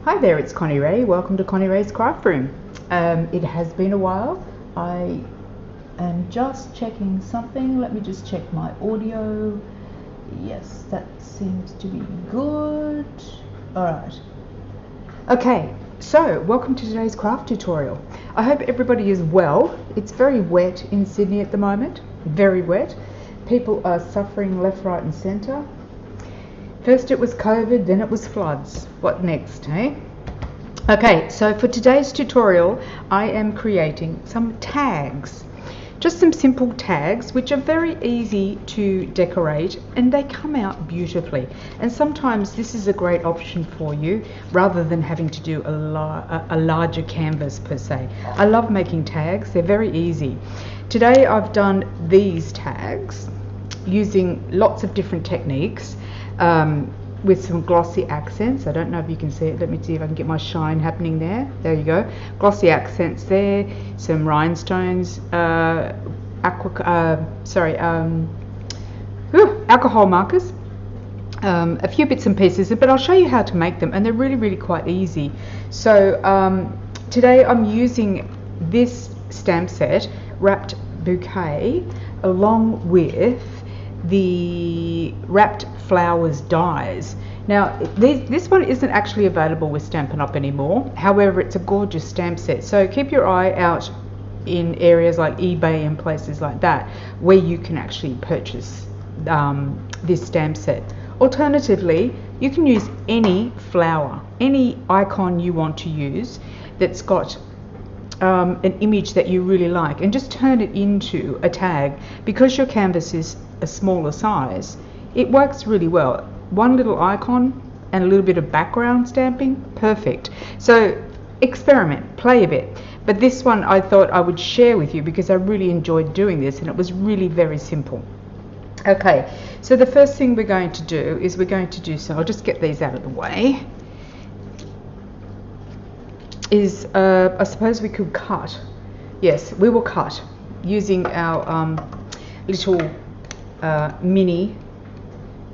Hi there, it's Connie-Rae. Welcome to Connie-Rae's Craft Room. It has been a while. I am just checking something. Let me just check my audio. Yes, that seems to be good. Alright. Okay, so welcome to today's craft tutorial. I hope everybody is well. It's very wet in Sydney at the moment. Very wet. People are suffering left, right and centre. First it was COVID, then it was floods. What next, eh? Okay, so for today's tutorial, I am creating some tags. Just some simple tags, which are very easy to decorate, and they come out beautifully. And sometimes this is a great option for you, rather than having to do a larger canvas per se. I love making tags, they're very easy. Today I've done these tags using lots of different techniques. With some glossy accents. I don't know if you can see it. Let me see if I can get my shine happening there. There you go. Glossy accents there. Some rhinestones. Alcohol markers. A few bits and pieces, but I'll show you how to make them, and they're really quite easy. So today I'm using this stamp set, wrapped bouquet, along with the wrapped flowers dies. Now this one isn't actually available with Stampin' Up anymore. However, it's a gorgeous stamp set, so keep your eye out in areas like eBay and places like that where you can actually purchase this stamp set. Alternatively, you can use any flower, any icon you want to use that's got an image that you really like, and just turn it into a tag. Because your canvas is a smaller size, it works really well. One little icon and a little bit of background stamping, perfect. So experiment, play a bit. But this one I thought I would share with you because I really enjoyed doing this, and it was really very simple. Okay, so the first thing we're going to do is I'll just get these out of the way. I suppose we could cut. Yes, we will cut using our little mini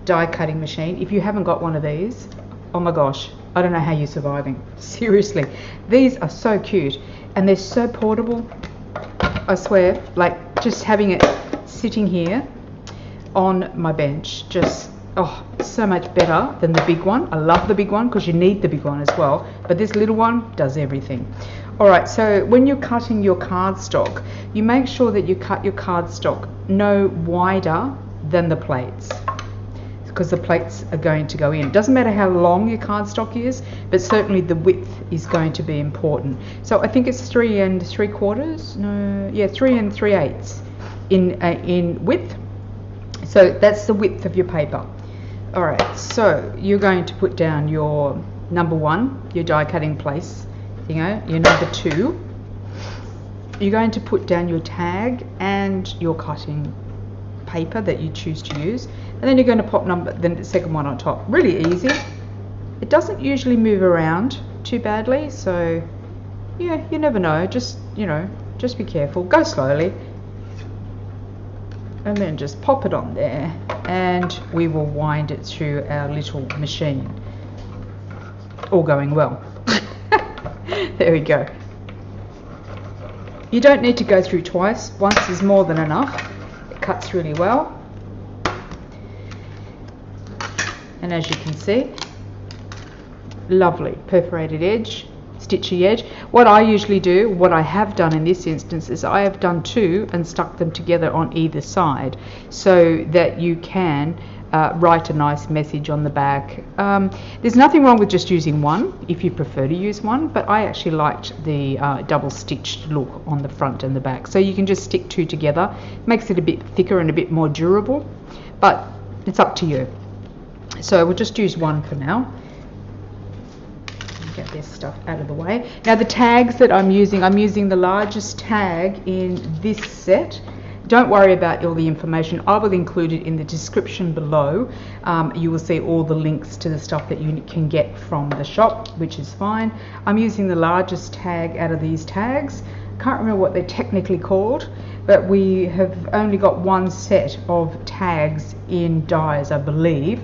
die cutting machine. If you haven't got one of these, oh my gosh, I don't know how you're surviving. Seriously, these are so cute and they're so portable. I swear, like just having it sitting here on my bench, just so much better than the big one. I love the big one because you need the big one as well, but this little one does everything. Alright, so when you're cutting your cardstock, you make sure that you cut your cardstock no wider than the plates, because the plates are going to go in. It doesn't matter how long your cardstock is, but certainly the width is going to be important. So I think it's 3 3/4, no, yeah, 3 3/8 in width. So that's the width of your paper. Alright, so you're going to put down your number 1, your die cutting place, you know, your number 2. You're going to put down your tag and your cutting paper that you choose to use, and then you're going to pop the second one on top. Really easy. It doesn't usually move around too badly, so yeah, you never know. Just, you know, just be careful. Go slowly. And then just pop it on there, and we will wind it through our little machine. All going well. There we go. You don't need to go through twice. Once is more than enough. It cuts really well. And as you can see, lovely perforated edge, stitchy edge. What I usually do, what I have done in this instance, is I have done 2 and stuck them together on either side so that you can write a nice message on the back. There's nothing wrong with just using one if you prefer to use one, but I actually liked the double stitched look on the front and the back. So you can just stick 2 together, makes it a bit thicker and a bit more durable, but it's up to you. So we'll just use one for now. Get this stuff out of the way. Now the tags that I'm using the largest tag in this set. Don't worry about all the information. I will include it in the description below. You will see all the links to the stuff that you can get from the shop, which is fine. I'm using the largest tag out of these tags. Can't remember what they're technically called, but we have only got one set of tags in dies, I believe.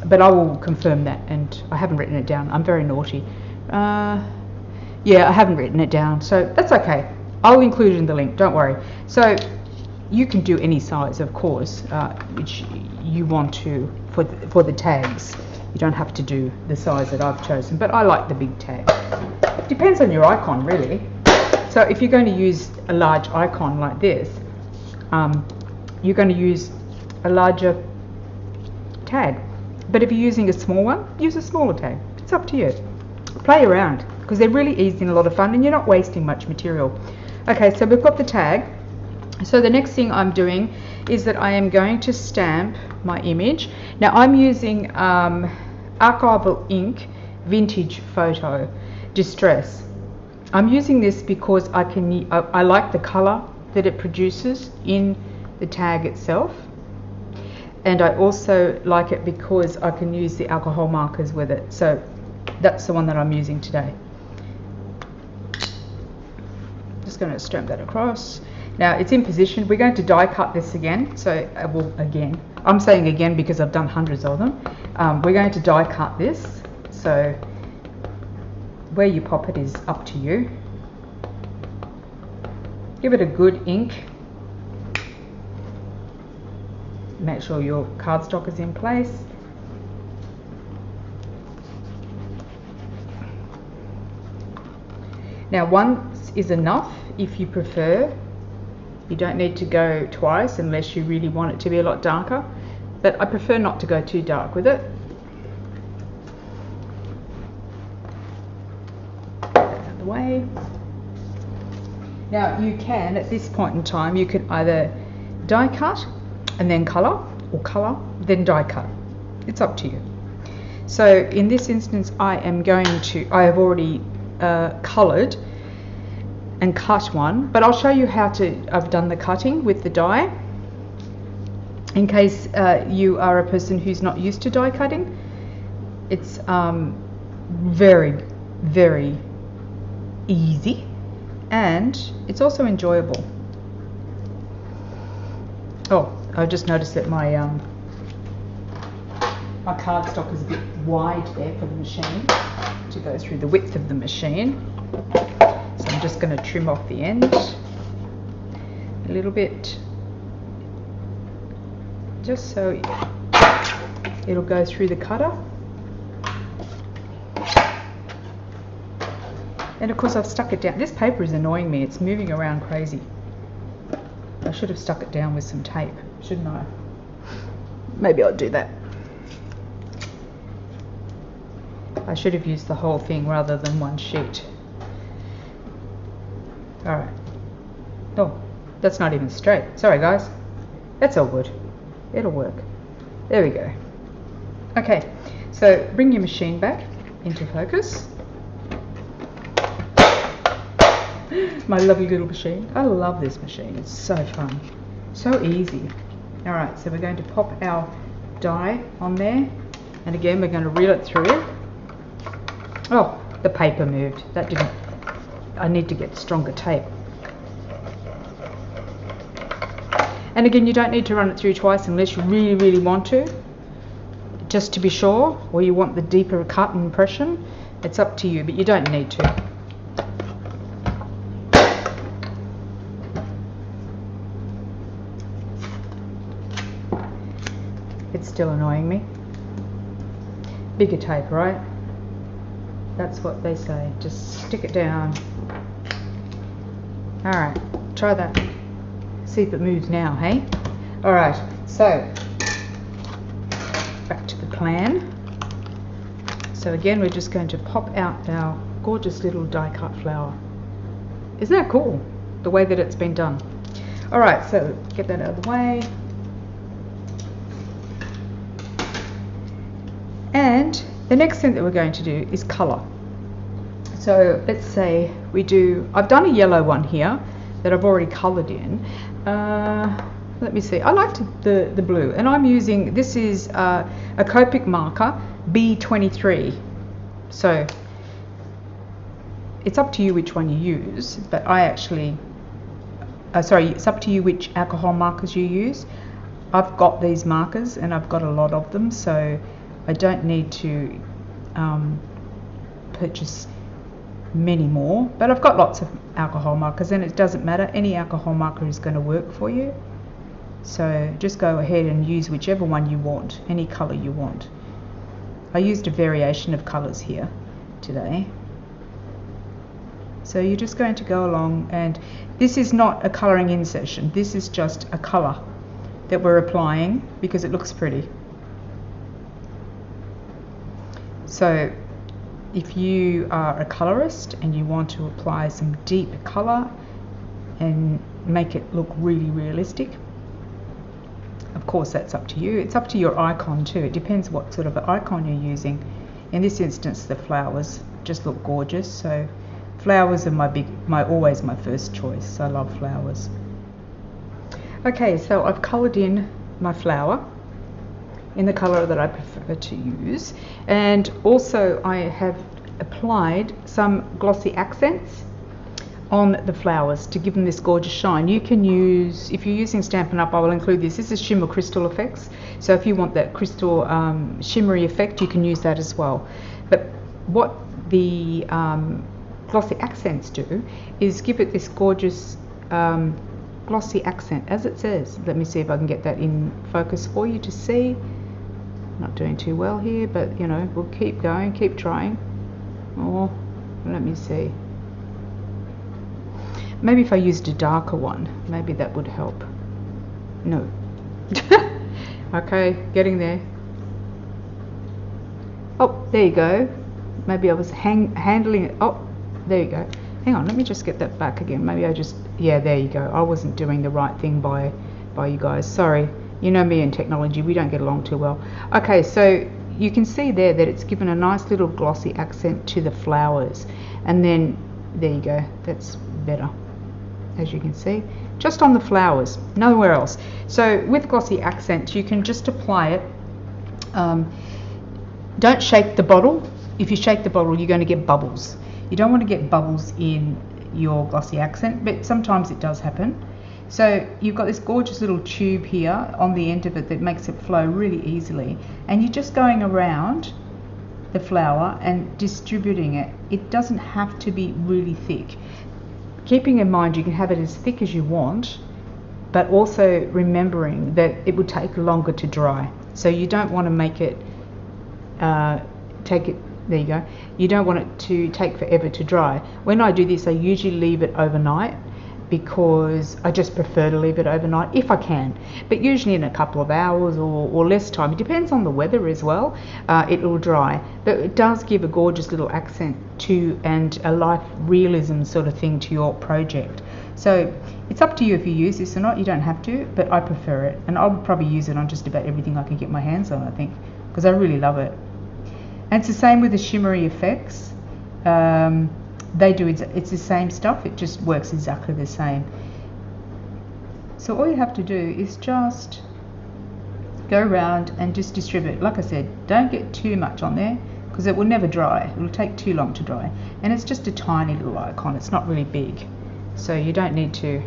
but I will confirm that, and I haven't written it down. I'm very naughty. Yeah, I haven't written it down, so that's okay. I'll include it in the link, don't worry. So you can do any size, of course, which you want to for the tags. You don't have to do the size that I've chosen, but I like the big tag. Depends on your icon, really. So if you're going to use a large icon like this, you're going to use a larger tag. But if you're using a small one, use a smaller tag. It's up to you. Play around, because they're really easy and a lot of fun, and you're not wasting much material. Okay, so we've got the tag. So the next thing I'm doing is that I am going to stamp my image. Now I'm using Archival ink Vintage Photo Distress. I'm using this because I like the color that it produces in the tag itself, and I also like it because I can use the alcohol markers with it. So that's the one that I'm using today. Just going to stamp that across. Now it's in position. We're going to die cut this again. So again, I'm saying again because I've done hundreds of them. We're going to die cut this. So where you pop it is up to you. Give it a good ink. Make sure your cardstock is in place. Now once is enough if you prefer. You don't need to go twice unless you really want it to be a lot darker, but I prefer not to go too dark with it. Get that out of the way. Now you can, at this point in time, you can either die cut and then colour, or colour then die cut. It's up to you. So in this instance I have already coloured and cut one, but I'll show you how I've done the cutting with the die in case you are a person who's not used to die cutting. It's very, very easy, and it's also enjoyable. Oh, I just noticed that my cardstock is a bit wide there for the machine to go through the width of the machine. So I'm just going to trim off the end a little bit, just so it'll go through the cutter. And of course I've stuck it down. This paper is annoying me, it's moving around crazy. I should have stuck it down with some tape, shouldn't I? Maybe I'll do that. I should have used the whole thing rather than one sheet. Alright. Oh, that's not even straight. Sorry guys. That's all good. It'll work. There we go. Okay, so bring your machine back into focus. My lovely little machine. I love this machine. It's so fun. So easy. Alright, so we're going to pop our die on there. And again, we're going to reel it through. Oh, the paper moved. That didn't... I need to get stronger tape. And again, you don't need to run it through twice unless you really, really want to. Just to be sure, or you want the deeper cut impression. It's up to you, but you don't need to. It's still annoying me. Bigger tape, right? That's what they say. Just stick it down. Alright, try that. See if it moves now, hey? Alright, so back to the plan. So again, we're just going to pop out our gorgeous little die cut flower. Isn't that cool? The way that it's been done. Alright, so get that out of the way. And the next thing that we're going to do is colour. So let's say we do, I've done a yellow one here that I've already coloured in. Let me see, I liked the blue, and I'm using, this is a Copic marker B23. So it's up to you which one you use, but I actually, sorry, it's up to you which alcohol markers you use. I've got these markers and I've got a lot of them, so I don't need to purchase many more, but I've got lots of alcohol markers, and it doesn't matter, any alcohol marker is going to work for you. So just go ahead and use whichever one you want, any colour you want. I used a variation of colours here today. So you're just going to go along, and this is not a colouring in session, this is just a colour that we're applying because it looks pretty. So if you are a colourist and you want to apply some deep colour and make it look really realistic, of course that's up to you. It's up to your icon too. It depends what sort of icon you're using. In this instance, the flowers just look gorgeous, so flowers are always my first choice. I love flowers. Okay, so I've coloured in my flower in the colour that I prefer to use, and also I have applied some glossy accents on the flowers to give them this gorgeous shine. You can use, if you're using Stampin' Up, I will include this. This is Shimmer Crystal Effects, so if you want that crystal shimmery effect, you can use that as well. But what the glossy accents do is give it this gorgeous glossy accent, as it says. Let me see if I can get that in focus for you to see. Not doing too well here, but you know, we'll keep going, keep trying. Or let me see, maybe if I used a darker one, maybe that would help. No. Okay, getting there. Oh, there you go. Maybe I was handling it. Oh, there you go. Hang on, let me just get that back again. Maybe I just, yeah, there you go. I wasn't doing the right thing by you guys. Sorry. You know me and technology, we don't get along too well. Okay, so you can see there that it's given a nice little glossy accent to the flowers. And then, there you go, that's better, as you can see. Just on the flowers, nowhere else. So with glossy accents, you can just apply it. Don't shake the bottle. If you shake the bottle, you're going to get bubbles. You don't want to get bubbles in your glossy accent, but sometimes it does happen. So you've got this gorgeous little tube here on the end of it that makes it flow really easily, and you're just going around the flower and distributing it. It doesn't have to be really thick. Keeping in mind you can have it as thick as you want, but also remembering that it would take longer to dry. So you don't want to make it there you go. You don't want it to take forever to dry. When I do this, I usually leave it overnight, because I just prefer to leave it overnight if I can, but usually in a couple of hours or less time. It depends on the weather as well. It will dry, but it does give a gorgeous little accent to, and a life realism sort of thing to your project. So it's up to you if you use this or not. You don't have to, but I prefer it, and I'll probably use it on just about everything I can get my hands on, I think, because I really love it. And it's the same with the shimmery effects. It's the same stuff, it just works exactly the same. So all you have to do is just go around and just distribute. Like I said, don't get too much on there because it will never dry. It will take too long to dry. And it's just a tiny little icon, it's not really big. So you don't need to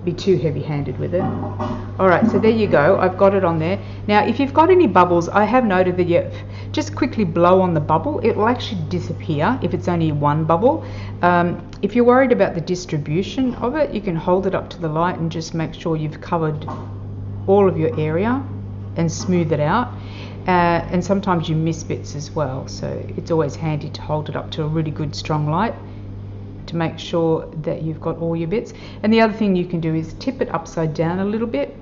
be too heavy-handed with it. Alright, so there you go, I've got it on there. Now if you've got any bubbles, I have noted that you just quickly blow on the bubble, it will actually disappear if it's only one bubble. If you're worried about the distribution of it, you can hold it up to the light and just make sure you've covered all of your area and smooth it out. And sometimes you miss bits as well, so it's always handy to hold it up to a really good strong light to make sure that you've got all your bits. And the other thing you can do is tip it upside down a little bit.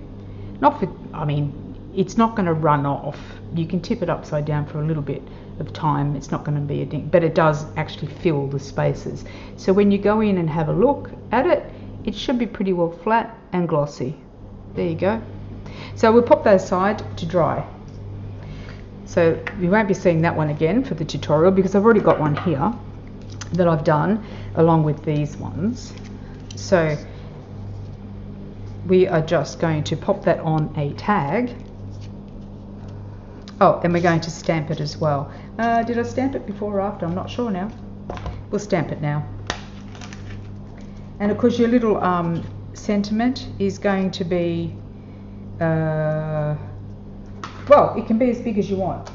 It's not going to run off. You can tip it upside down for a little bit of time. It's not going to be a ding, but it does actually fill the spaces. So when you go in and have a look at it, it should be pretty well flat and glossy. There you go. So we'll pop those aside to dry. So we won't be seeing that one again for the tutorial because I've already got one here that I've done along with these ones. So we are just going to pop that on a tag. Oh, and we're going to stamp it as well. Did I stamp it before or after? I'm not sure now. We'll stamp it now. And of course your little sentiment is going to be Well, it can be as big as you want,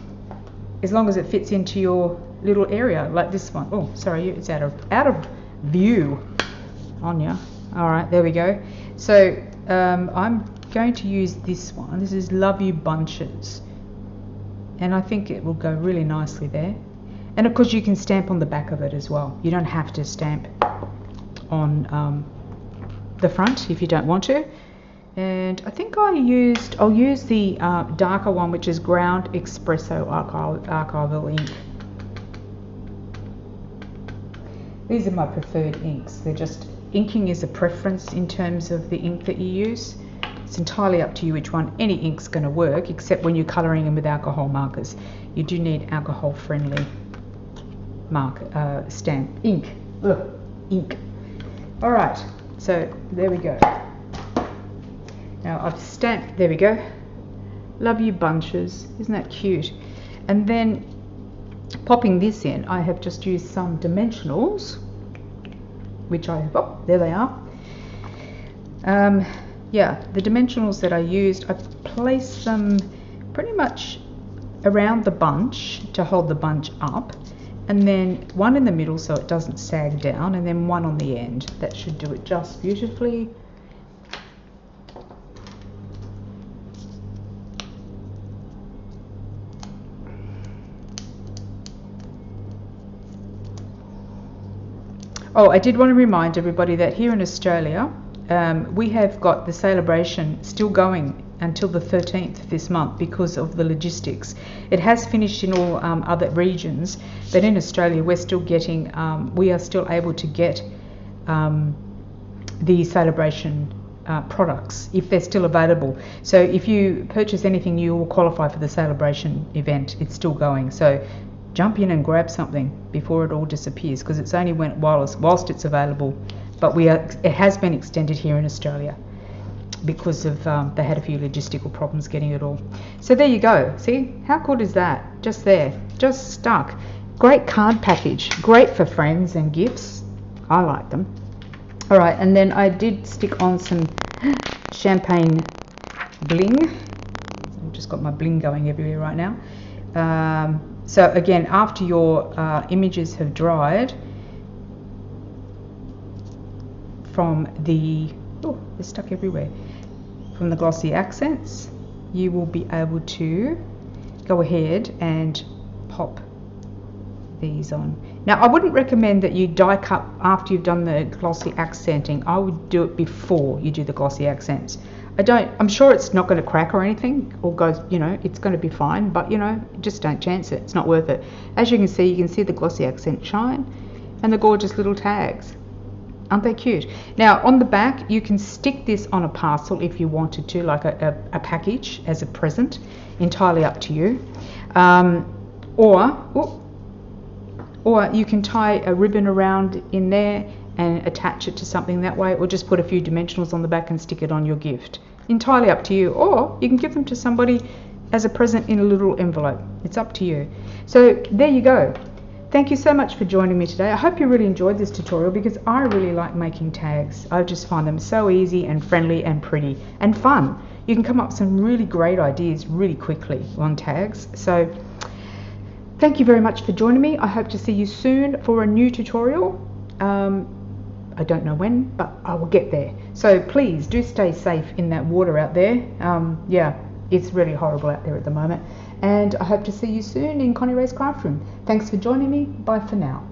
as long as it fits into your little area, like this one. Oh, sorry, it's out of view on you. All right, there we go. So I'm going to use this one. This is Love You Bunches, and I think it will go really nicely there. And of course you can stamp on the back of it as well. You don't have to stamp on the front if you don't want to. And I think I'll use the darker one, which is Ground Espresso Archival ink. These are my preferred inks. They're just, inking is a preference in terms of the ink that you use. It's entirely up to you which one. Any ink's going to work, except when you're colouring them with alcohol markers. You do need alcohol-friendly stamp ink. Ugh, ink. All right, so there we go. Now I've stamped. There we go. Love You Bunches. Isn't that cute? And then popping this in, I have just used some dimensionals, which I have. Oh, there they are. Yeah, the dimensionals that I used, I've placed them pretty much around the bunch to hold the bunch up, and then one in the middle so it doesn't sag down, and then one on the end. That should do it just beautifully. Oh, I did want to remind everybody that here in Australia, we have got the celebration still going until the 13th this month because of the logistics. It has finished in all other regions, but in Australia we're still getting, we are still able to get the celebration products if they're still available. So if you purchase anything, you will qualify for the celebration event. It's still going. So jump in and grab something before it all disappears, because it's only whilst it's available. But it has been extended here in Australia because of they had a few logistical problems getting it all. So there you go. See, how good is that? Just there, just stuck. Great card package, great for friends and gifts. I like them. All right, and then I did stick on some champagne bling. I've just got my bling going everywhere right now. So again, after your images have dried from the, oh, they're stuck everywhere, from the Glossy Accents, you will be able to go ahead and pop these on. Now, I wouldn't recommend that you die cut after you've done the glossy accenting. I would do it before you do the glossy accents. I'm sure it's not going to crack or anything, or go, you know, it's going to be fine, but you know, just don't chance it. It's not worth it. As you can see the glossy accent shine and the gorgeous little tags. Aren't they cute? Now on the back you can stick this on a parcel if you wanted to, like a package as a present, entirely up to you. Or you can tie a ribbon around in there and attach it to something that way, or just put a few dimensionals on the back and stick it on your gift. Entirely up to you. Or you can give them to somebody as a present in a little envelope. It's up to you. So there you go. Thank you so much for joining me today. I hope you really enjoyed this tutorial, because I really like making tags. I just find them so easy and friendly and pretty and fun. You can come up with some really great ideas really quickly on tags. So thank you very much for joining me. I hope to see you soon for a new tutorial. I don't know when, but I will get there. So please do stay safe in that water out there. Yeah, it's really horrible out there at the moment. And I hope to see you soon in Connie-Rae's craft room. Thanks for joining me. Bye for now.